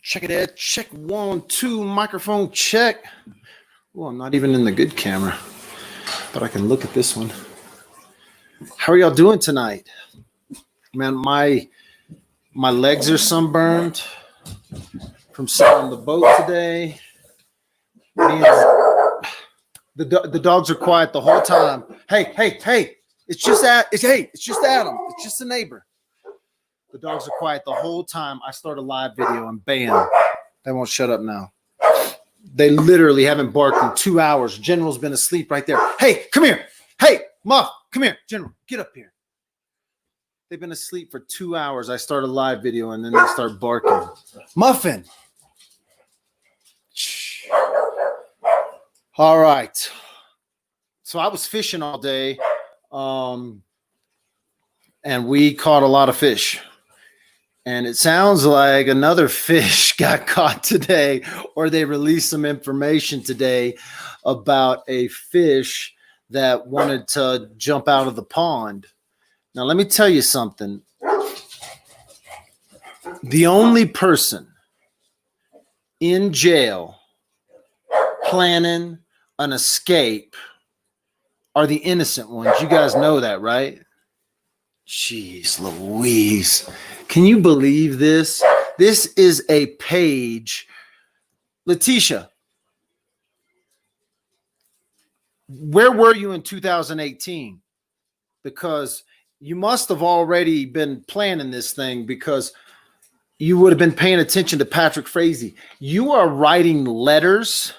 Check it out. Check 1, 2, microphone check. Oh, I'm not even in the good camera, but I can look at this one. How are y'all doing tonight? Man, my legs are sunburned from sitting on the boat today. The dogs are quiet the whole time. Hey! It's just Adam. It's just a neighbor. The dogs are quiet the whole time. I start a live video and bam, they won't shut up now. They literally haven't barked in 2 hours. General's been asleep right there. Hey, come here. Hey, Muff, come here. General, get up here. They've been asleep for 2 hours. I start a live video and then they start barking. Muffin. Shh. All right. So I was fishing all day, and we caught a lot of fish. And it sounds like another fish got caught today, or they released some information today about a fish that wanted to jump out of the pond. Now, let me tell you something. The only person in jail planning an escape are the innocent ones. You guys know that, right? Jeez Louise. Can you believe this? This is a page. Letitia, where were you in 2018? Because you must have already been planning this thing, because you would have been paying attention to Patrick Frazee. You are writing letters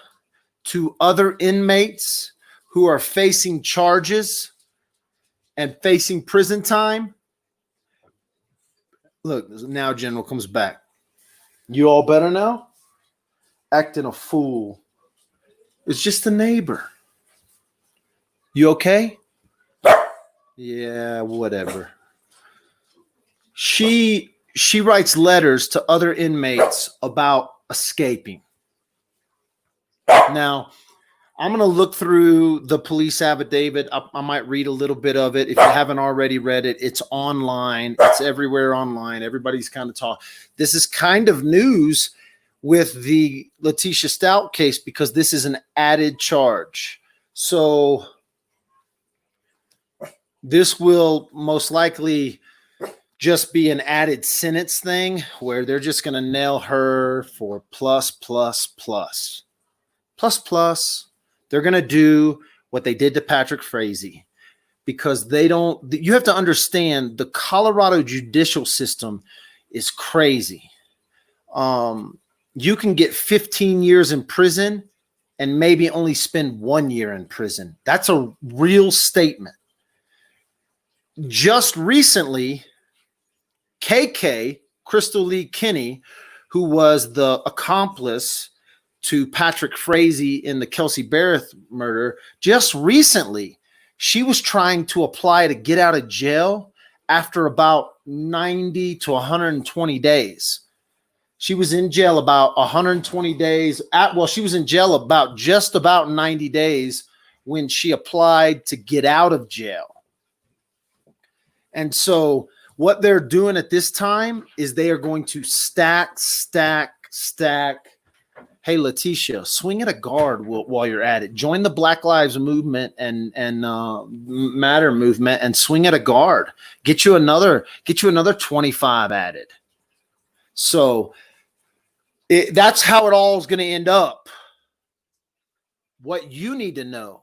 to other inmates who are facing charges and facing prison time. Look, now General comes back. You all better now? Acting a fool. It's just a neighbor. You okay? Yeah, whatever. She writes letters to other inmates about escaping. Now, I'm going to look through the police affidavit. I might read a little bit of it. If you haven't already read it, it's online. It's everywhere online. Everybody's kind of talking. This is kind of news with the Letecia Stauch case because this is an added charge. So this will most likely just be an added sentence thing where they're just going to nail her for plus. They're going to do what they did to Patrick Frazee, because they don't. You have to understand, the Colorado judicial system is crazy. You can get 15 years in prison and maybe only spend 1 year in prison. That's a real statement. Just recently, KK, Crystal Lee Kinney, who was the accomplice to Patrick Frazee in the Kelsey Barrett murder, just recently, she was trying to apply to get out of jail after about 90 to 120 days. She was in jail about 120 days. She was in jail about just about 90 days when she applied to get out of jail. And so what they're doing at this time is they are going to stack. Hey, Letitia, swing at a guard while you're at it. Join the Black Lives Movement and Matter movement and swing at a guard. Get you another 25 added. So that's how it all is going to end up. What you need to know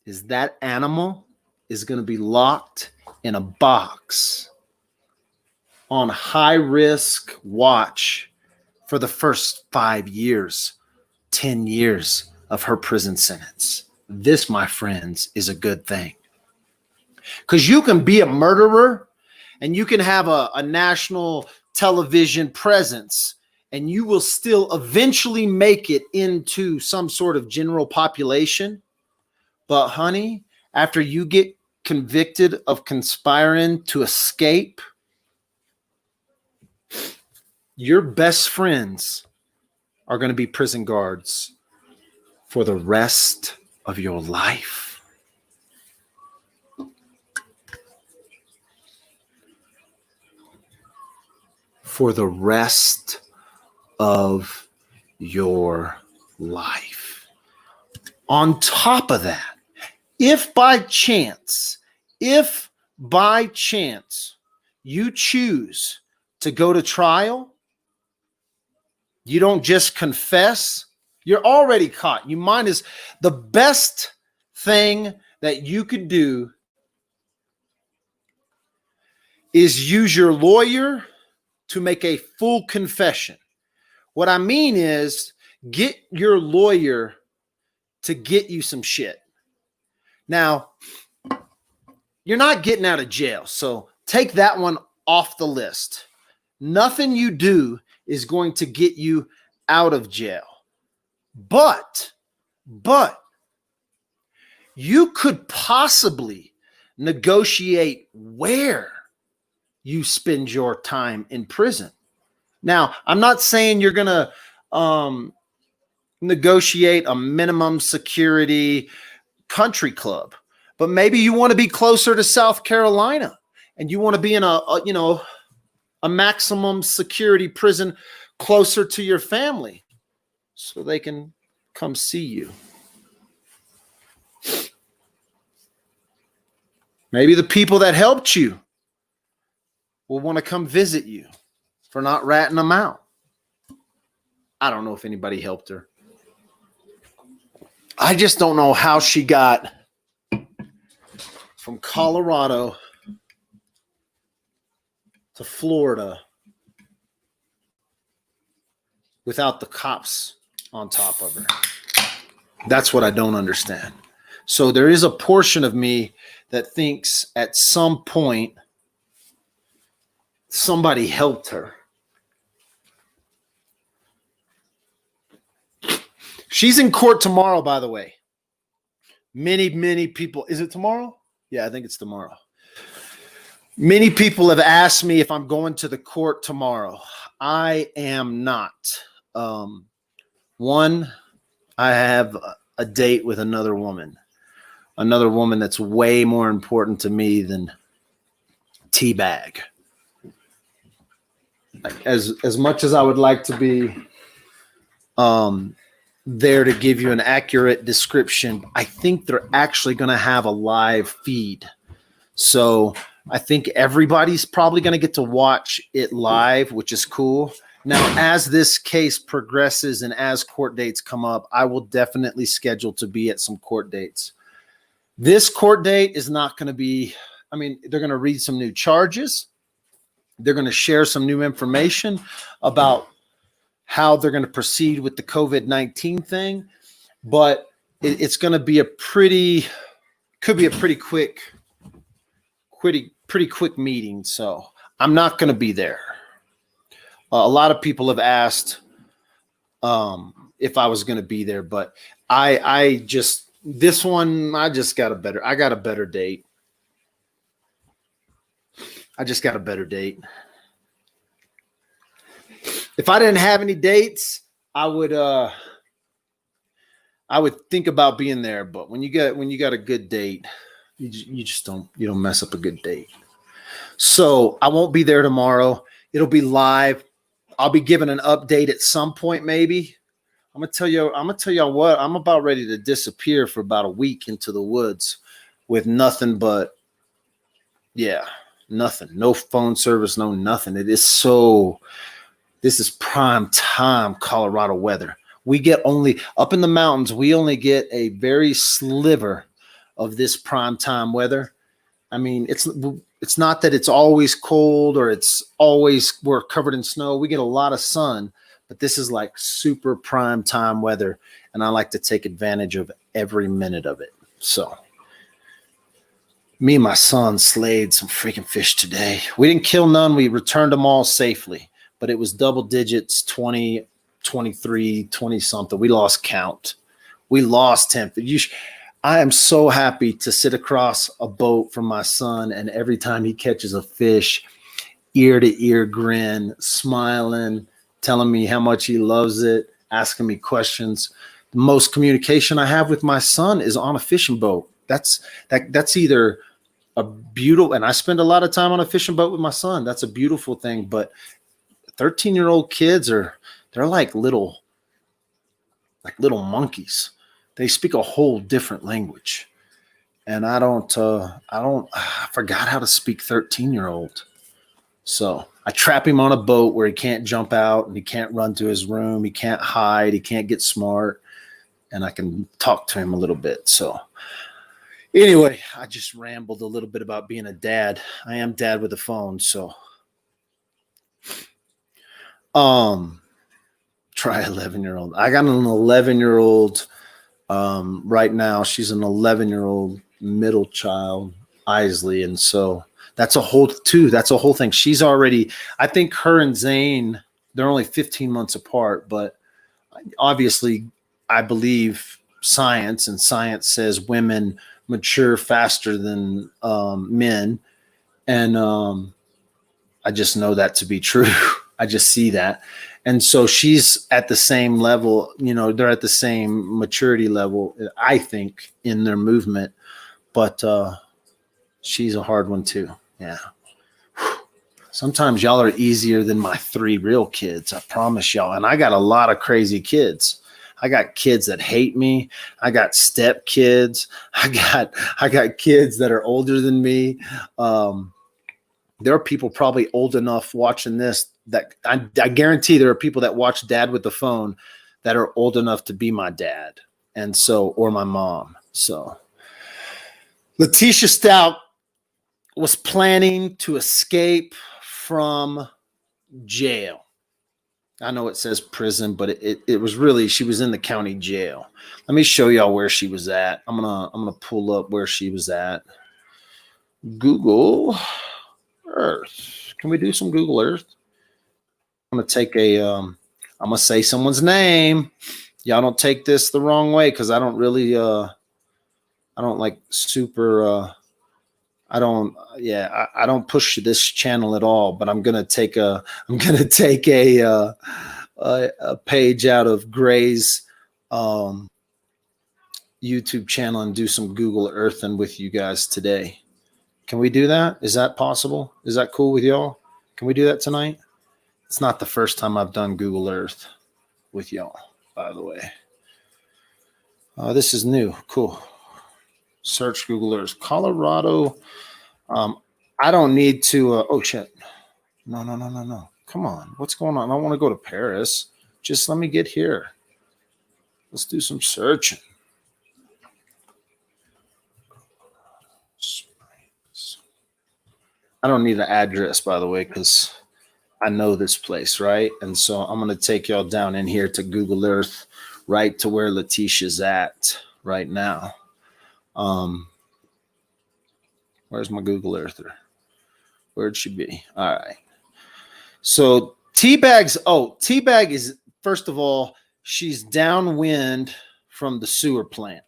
is that animal is going to be locked in a box on high risk watch for the first 5 years, 10 years of her prison sentence. This, my friends, is a good thing. Because you can be a murderer and you can have a national television presence and you will still eventually make it into some sort of general population. But honey, after you get convicted of conspiring to escape, your best friends are going to be prison guards for the rest of your life. for the rest of your life. On top of that, if by chance you choose to go to trial, you don't just confess, you're already caught. The best thing that you could do is use your lawyer to make a full confession. What I mean is get your lawyer to get you some shit. Now, you're not getting out of jail, so take that one off the list. Nothing you do is going to get you out of jail. But you could possibly negotiate where you spend your time in prison. Now, I'm not saying you're going to negotiate a minimum security country club, but maybe you want to be closer to South Carolina and you want to be in a maximum security prison closer to your family so they can come see you. Maybe the people that helped you will want to come visit you for not ratting them out. I don't know if anybody helped her. I just don't know how she got from Colorado to Florida without the cops on top of her. That's what I don't understand. So there is a portion of me that thinks at some point somebody helped her. She's in court tomorrow, by the way. Many people. Is it tomorrow? Yeah, I think it's tomorrow. Many people have asked me if I'm going to the court tomorrow. I am not. One, I have a date with another woman that's way more important to me than Teabag. As much as I would like to be there to give you an accurate description, I think they're actually going to have a live feed. So I think everybody's probably going to get to watch it live, which is cool. Now, as this case progresses and as court dates come up, I will definitely schedule to be at some court dates. This court date is not going to be, they're going to read some new charges. They're going to share some new information about how they're going to proceed with the COVID-19 thing. But it's going to be could be a pretty quick meeting. So I'm not going to be there. A lot of people have asked if I was going to be there, but I got a better date. I just got a better date. If I didn't have any dates, I would think about being there. But when you got a good date, you don't mess up a good date. So I won't be there tomorrow. It'll be live. I'll be giving an update at some point, maybe. I'm gonna tell you what, I'm about ready to disappear for about a week into the woods with nothing but nothing. No phone service, no nothing. This is prime time Colorado weather. We get only up in the mountains, we only get a very sliver of this prime time weather. It's not that it's always cold or we're covered in snow. We get a lot of sun, but this is like super prime time weather, and I like to take advantage of every minute of it. So me and my son slayed some freaking fish today. We didn't kill none. We returned them all safely, but it was double digits, 20, 23, 20 something. We lost count. We lost 10. I am so happy to sit across a boat from my son, and every time he catches a fish, ear to ear grin, smiling, telling me how much he loves it, asking me questions. The most communication I have with my son is on a fishing boat. That's either a beautiful, and I spend a lot of time on a fishing boat with my son. That's a beautiful thing. But 13-year-old kids they're like little monkeys. They speak a whole different language. And I forgot how to speak 13-year-old. So I trap him on a boat where he can't jump out and he can't run to his room. He can't hide. He can't get smart. And I can talk to him a little bit. So anyway, I just rambled a little bit about being a dad. I am dad with a phone. So try 11-year-old. I got an 11-year-old right now. She's an 11-year-old middle child, Isley. And so that's a whole thing. She's already, I think her and Zane, they're only 15 months apart, but obviously I believe science, and science says women mature faster than men. And I just know that to be true. I just see that. And so she's at the same level, they're at the same maturity level, I think, in their movement. But she's a hard one too. Yeah. Sometimes y'all are easier than my 3 real kids. I promise y'all. And I got a lot of crazy kids. I got kids that hate me. I got step kids. I got kids that are older than me. There are people probably old enough watching this that I guarantee there are people that watch Dad with the Phone that are old enough to be my dad. And so, or my mom. So Letitia Stauch was planning to escape from jail. I know it says prison, but it was really, she was in the county jail. Let me show y'all where she was at. I'm gonna pull up where she was at. Google Earth. Can we do some Google Earth? I'm gonna take I'm gonna say someone's name. Y'all don't take this the wrong way, because I don't really I don't like super I don't push this channel at all, but I'm gonna take a page out of Gray's YouTube channel and do some Google Earthing with you guys today. Can we do that? Is that possible? Is that cool with y'all? Can we do that tonight? It's not the first time I've done Google Earth with y'all, by the way. This is new. Cool. Search Google Earth. Colorado. I don't need to. Oh, shit. No. Come on. What's going on? I want to go to Paris. Just let me get here. Let's do some searching. I don't need an address, by the way, because I know this place, right? And so I'm going to take y'all down in here to Google Earth, right to where Letitia's at right now. Where's my Google Earther? Where'd she be? All right. So Teabag is, first of all, she's downwind from the sewer plant,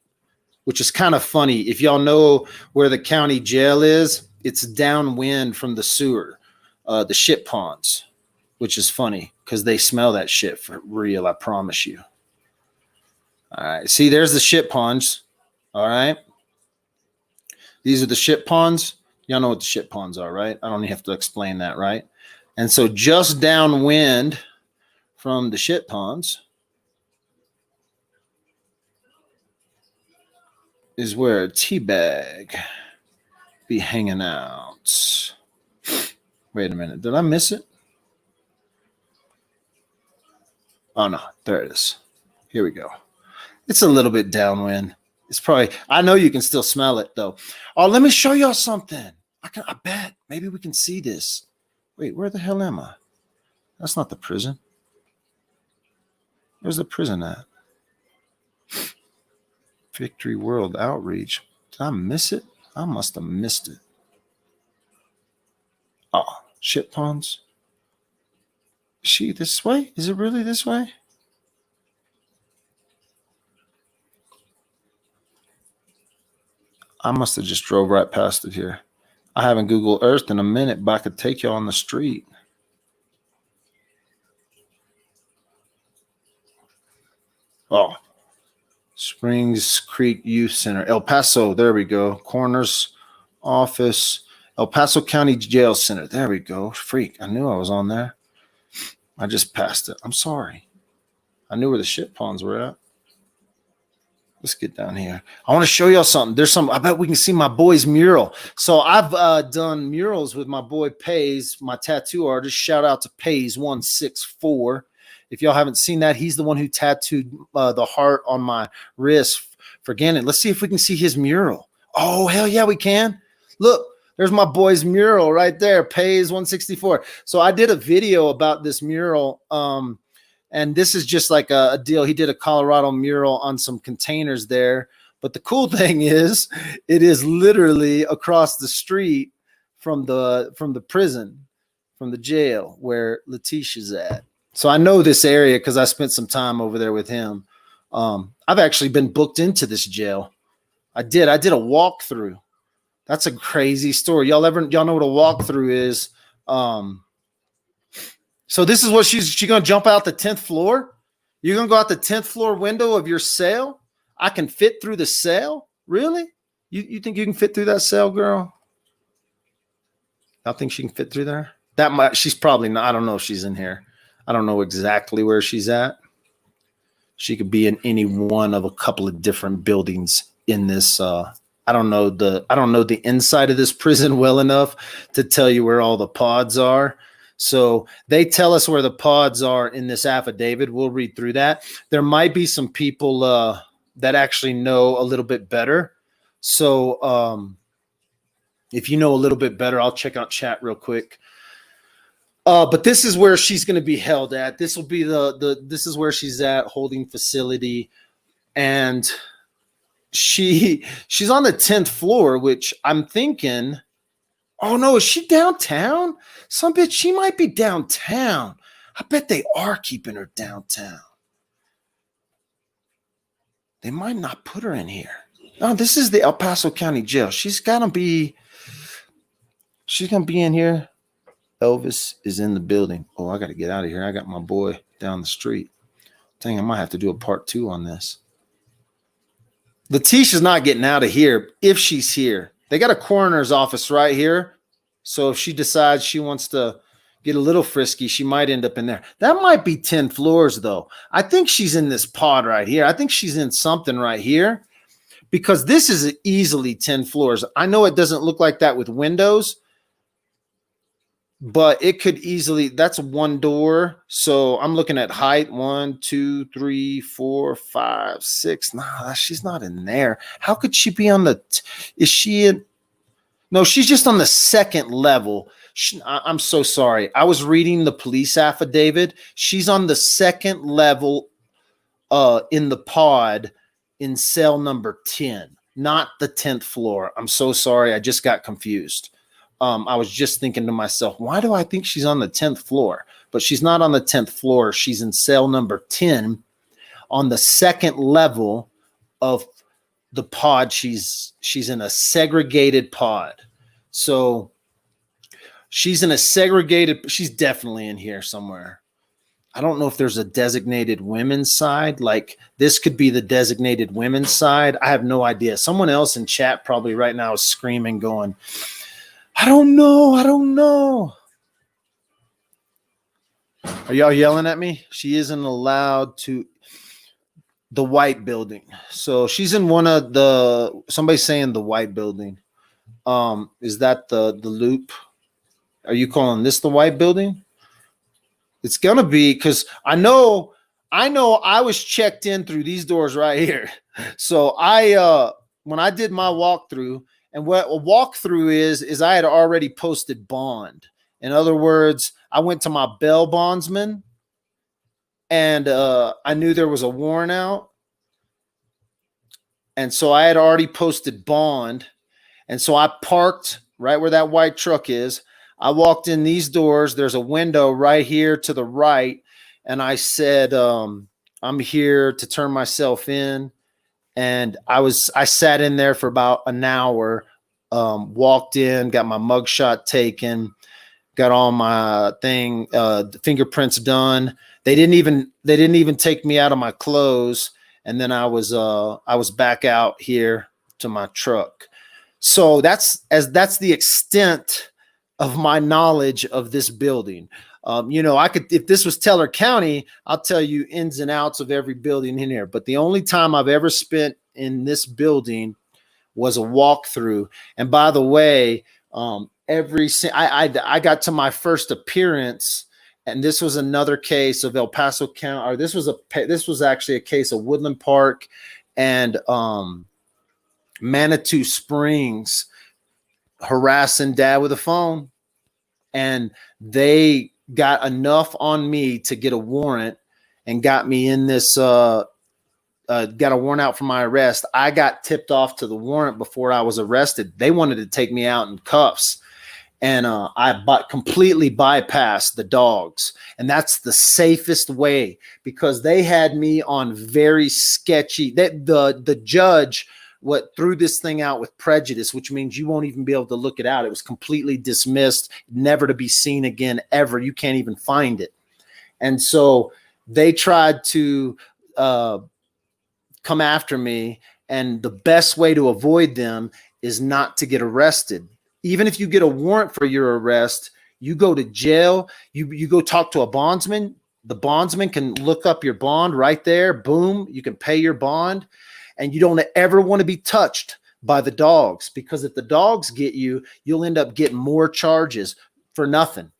which is kind of funny. If y'all know where the county jail is, it's downwind from the sewer, the shit ponds, which is funny because they smell that shit for real, I promise you. All right. See, there's the shit ponds. All right. These are the shit ponds. Y'all know what the shit ponds are, right? I don't even have to explain that, right? And so just downwind from the shit ponds is where Teabag be hanging out. Wait a minute. Did I miss it? Oh, no. There it is. Here we go. It's a little bit downwind. It's probably, I know you can still smell it, though. Oh, let me show y'all something. I bet. Maybe we can see this. Wait, where the hell am I? That's not the prison. Where's the prison at? Victory World Outreach. Did I miss it? I must have missed it. Oh, shit ponds. Is she this way? Is it really this way? I must have just drove right past it here. I haven't Google Earthed in a minute, but I could take you on the street. Oh, Springs Creek Youth Center, El Paso. There we go. Coroner's Office, El Paso County Jail Center. There we go. Freak. I knew I was on there. I just passed it. I'm sorry. I knew where the shit ponds were at. Let's get down here. I want to show y'all something. There's some, I bet we can see my boy's mural. So I've done murals with my boy Pays, my tattoo artist. Shout out to Pays 164. If y'all haven't seen that, he's the one who tattooed the heart on my wrist for Gannon. Let's see if we can see his mural. Oh, hell yeah, we can. Look, there's my boy's mural right there, Pays 164. So I did a video about this mural. And this is just like a deal. He did a Colorado mural on some containers there. But the cool thing is, it is literally across the street from the prison, from the jail where Letitia's at. So I know this area because I spent some time over there with him. I've actually been booked into this jail. I did a walkthrough. That's a crazy story. Y'all know what a walkthrough is? So this is what she's gonna jump out the 10th floor. You're gonna go out the 10th floor window of your cell. I can fit through the cell. Really? You think you can fit through that cell, girl? I think she can fit through there. She's probably not. I don't know if she's in here. I don't know exactly where she's at. She could be in any one of a couple of different buildings in this. I don't know the inside of this prison well enough to tell you where all the pods are. So they tell us where the pods are in this affidavit. We'll read through that. There might be some people that actually know a little bit better. So if you know a little bit better, I'll check out chat real quick. But this is where she's going to be held at. This will be this is where she's at, holding facility. And she's on the 10th floor, which I'm thinking, oh no, is she downtown? Some bitch, she might be downtown. I bet they are keeping her downtown. They might not put her in here. Oh, this is the El Paso County Jail. She's gonna be in here. Elvis is in the building. Oh, I gotta get out of here. I got my boy down the street. Dang, I might have to do a part 2 on this. Letitia's not getting out of here if she's here. They got a coroner's office right here. So if she decides she wants to get a little frisky, she might end up in there. That might be 10 floors, though. I think she's in this pod right here. I think she's in something right here because this is easily 10 floors. I know it doesn't look like that with windows, but it could easily. That's one door. So I'm looking at height 1, 2, 3, 4, 5, 6. Nah, she's not in there. How could she be on the? Is she in? No, she's just on the 2nd level. I'm so sorry. I was reading the police affidavit. She's on the 2nd level in the pod in cell number 10, not the 10th floor. I'm so sorry. I just got confused. I was just thinking to myself, why do I think she's on the 10th floor? But she's not on the 10th floor. She's in cell number 10 on the 2nd level of the pod. She's in a segregated pod. So she's in a segregated, she's definitely in here somewhere. I don't know if there's a designated women's side. Like this could be the designated women's side. I have no idea. Someone else in chat probably right now is screaming, going, I don't know. Are y'all yelling at me? She isn't allowed to the white building. So she's in one of somebody's saying the white building. Is that the loop? Are you calling this the white building? It's gonna be, because I know I was checked in through these doors right here. So when I did my walkthrough, and what a walkthrough is I had already posted bond. In other words, I went to my bail bondsman and I knew there was a warrant out. And so I had already posted bond. And so I parked right where that white truck is. I walked in these doors. There's a window right here to the right. And I said, I'm here to turn myself in. And I sat in there for about an hour, walked in, got my mugshot taken, got all my fingerprints done. They didn't even take me out of my clothes. And then I was back out here to my truck. So that's the extent of my knowledge of this building. You know, I could, if this was Teller County, I'll tell you ins and outs of every building in here. But the only time I've ever spent in this building was a walkthrough. And by the way, I got to my first appearance, and this was another case of El Paso County, or this was actually a case of Woodland Park and Manitou Springs harassing dad with a phone, and they got enough on me to get a warrant and got me in this got a warrant out for my arrest. I got tipped off to the warrant before I was arrested. They wanted to take me out in cuffs, and I completely bypassed the dogs, and that's the safest way, because they had me on very sketchy. The judge threw this thing out with prejudice, which means you won't even be able to look it out. It was completely dismissed, never to be seen again ever. You can't even find it. And so they tried to come after me, and the best way to avoid them is not to get arrested. Even if you get a warrant for your arrest, you go to jail, you go talk to a bondsman. The bondsman can look up your bond right there. Boom, you can pay your bond. And you don't ever want to be touched by the dogs, because if the dogs get you, you'll end up getting more charges for nothing.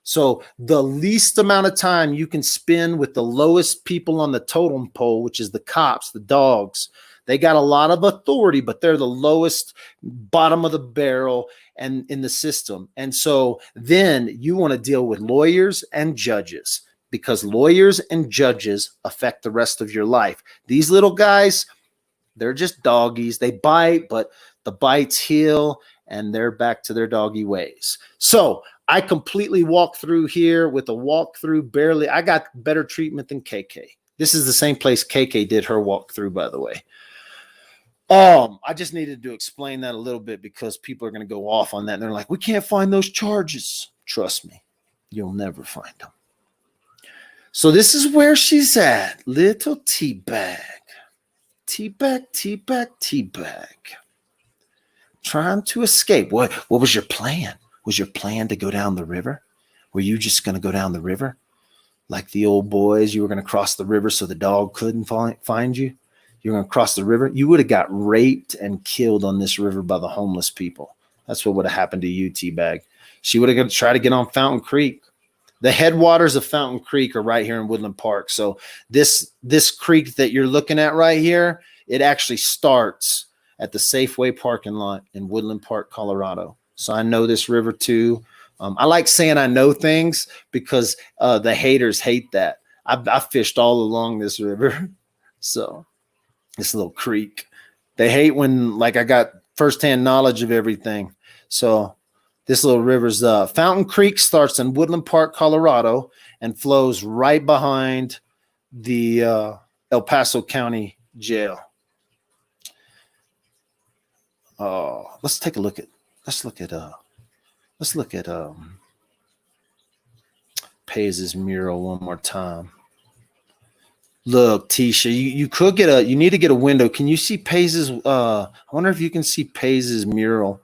So the least amount of time you can spend with the lowest people on the totem pole, which is the cops, the dogs, they got a lot of authority, but they're the lowest bottom of the barrel and in the system. And so then you want to deal with lawyers and judges, because lawyers and judges affect the rest of your life. These little guys, they're just doggies. They bite, but the bites heal, and they're back to their doggy ways. So I completely walked through here with a walkthrough barely. I got better treatment than KK. This is the same place KK did her walkthrough, by the way. I just needed to explain that a little bit, because people are going to go off on that. And they're like, we can't find those charges. Trust me, you'll never find them. So this is where she's at. Little teabag. Teabag. Trying to escape. What was your plan? Was your plan to go down the river? Were you just going to go down the river? Like the old boys, you were going to cross the river so the dog couldn't find you? You were going to cross the river? You would have got raped and killed on this river by the homeless people. That's what would have happened to you, teabag. She would have tried to get on Fountain Creek. The headwaters of Fountain Creek are right here in Woodland Park. So this creek that you're looking at right here, it actually starts at the Safeway parking lot in Woodland Park, Colorado. So I know this river too. I like saying I know things, because the haters hate that. I fished all along this river. So this little creek, they hate when like I got firsthand knowledge of everything. So this little river's Fountain Creek starts in Woodland Park, Colorado, and flows right behind the El Paso County Jail. Let's take a look at. Let's look at Paze's mural one more time. Look, Tisha, you need to get a window. Can you see Paze's? I wonder if you can see Paze's mural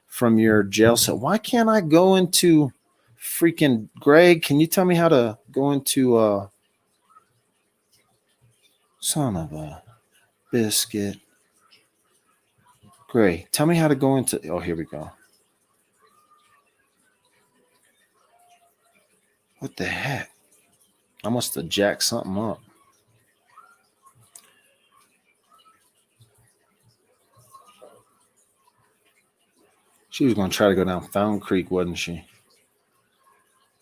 from your jail cell. Why can't I go into freaking Greg? Can you tell me how to go into son of a biscuit? Greg, tell me how to go into. Oh, here we go. What the heck? I must have jacked something up. She was going to try to go down Fountain Creek, wasn't she?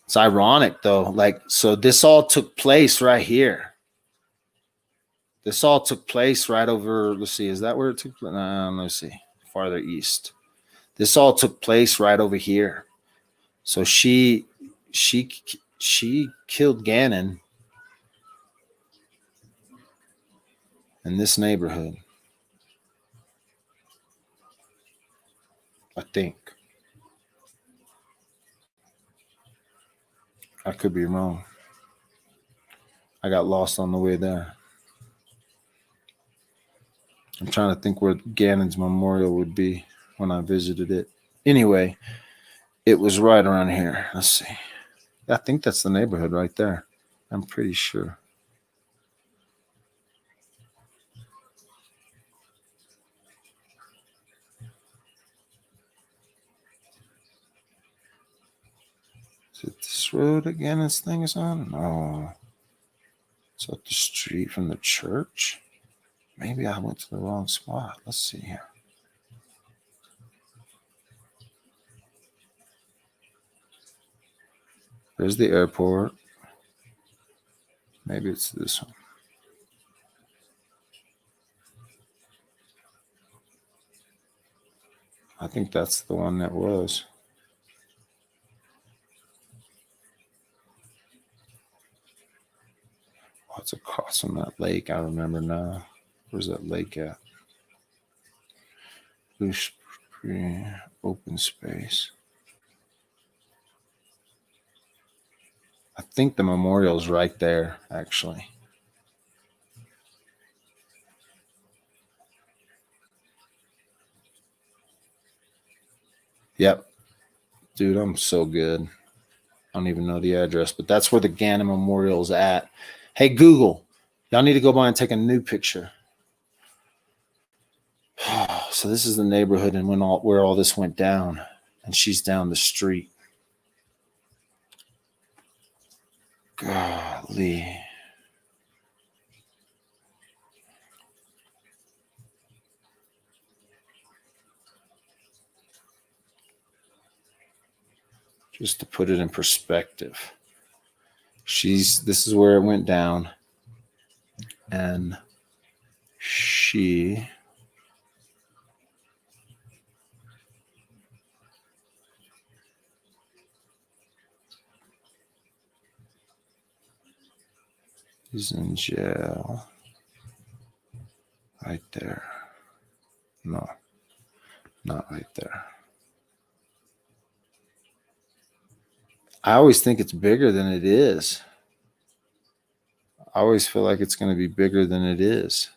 It's ironic, though. Like, so this all took place right here. This all took place right over. Let's see. Is that where it took place? No, let's see. Farther east. This all took place right over here. So she killed Gannon in this neighborhood. I think. I could be wrong. I got lost on the way there. I'm trying to think where Gannon's memorial would be when I visited it. Anyway, it was right around here. Let's see. I think that's the neighborhood right there. I'm pretty sure. Is it this road again this thing is on? No. It's up the street from the church. Maybe I went to the wrong spot. Let's see here. There's the airport. Maybe it's this one. I think that's the one that was. Oh, it's across from that lake. I remember now. Where's that lake at? Loose, open space. I think the memorial's right there, actually. Yep. Dude, I'm so good. I don't even know the address, but that's where the Gannon Memorial is at. Hey, Google, y'all need to go by and take a new picture. So this is the neighborhood and where all this went down, and she's down the street. Golly. Just to put it in perspective, this is where it went down, and she is in jail right there. No, not right there. I always think it's bigger than it is. I always feel like it's going to be bigger than it is.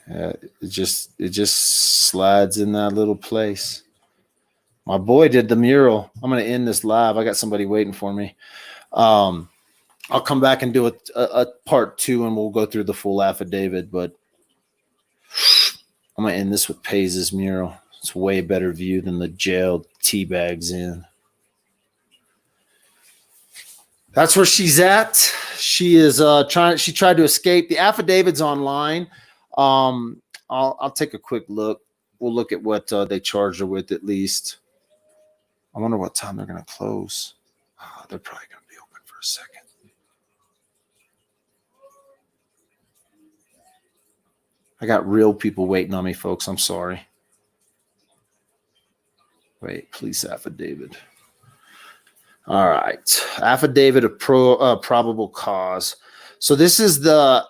Yeah, it just slides in that little place. My boy did the mural. I'm going to end this live. I got somebody waiting for me. I'll come back and do a part 2, and we'll go through the full affidavit. But I'm going to end this with Paze's mural. It's a way better view than the jail tea bags in. That's where she's at. She is she tried to escape. The affidavit's online. I'll take a quick look. We'll look at what they charged her with at least. I wonder what time they're going to close. They're probably going to be open for a second. I got real people waiting on me, folks. I'm sorry. Wait, police affidavit. All right. Affidavit of probable cause. So this is the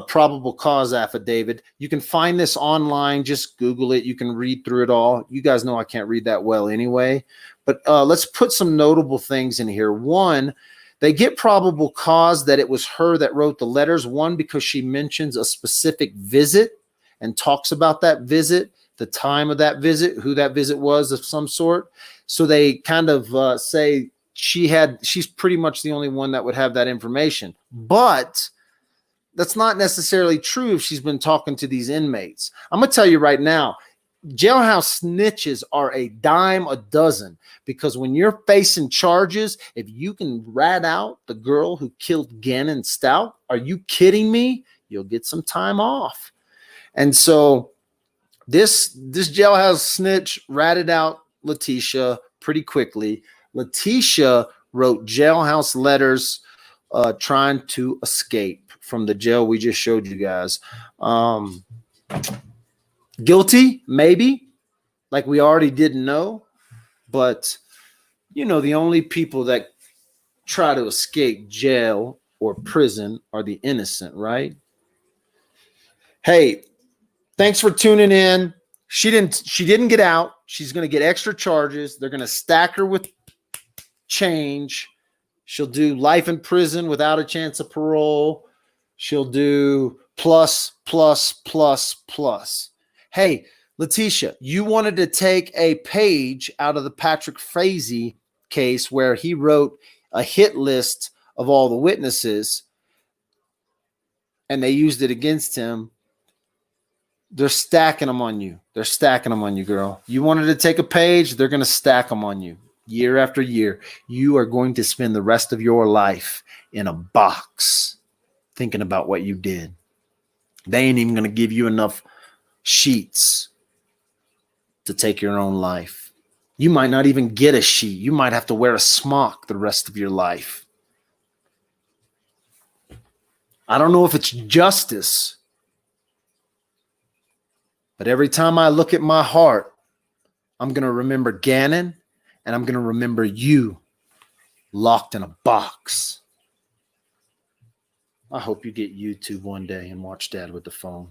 probable cause affidavit. You can find this online. Just Google it. You can read through it all. You guys know I can't read that well anyway. But let's put some notable things in here. One, they get probable cause that it was her that wrote the letters. One, because she mentions a specific visit and talks about that visit, the time of that visit, who that visit was of some sort. So they kind of say she's pretty much the only one that would have that information. But that's not necessarily true if she's been talking to these inmates. I'm going to tell you right now, jailhouse snitches are a dime a dozen, because when you're facing charges, if you can rat out the girl who killed Gannon Stauch, are you kidding me? You'll get some time off. And so this jailhouse snitch ratted out Letitia pretty quickly. Letitia wrote jailhouse letters trying to escape from the jail we just showed you guys. Guilty, maybe, like we already didn't know. But, you know, the only people that try to escape jail or prison are the innocent, right? Hey, thanks for tuning in. She didn't get out. She's going to get extra charges. They're going to stack her with change. She'll do life in prison without a chance of parole. She'll do plus, plus, plus, plus. Hey, Letitia, you wanted to take a page out of the Patrick Frazee case where he wrote a hit list of all the witnesses and they used it against him. They're stacking them on you. They're stacking them on you, girl. You wanted to take a page, they're going to stack them on you. Year after year, you are going to spend the rest of your life in a box thinking about what you did. They ain't even going to give you enough sheets to take your own life. You might not even get a sheet. You might have to wear a smock the rest of your life. I don't know if it's justice, but every time I look at my heart, I'm going to remember Gannon and I'm going to remember you locked in a box. I hope you get YouTube one day and watch Dad with the phone.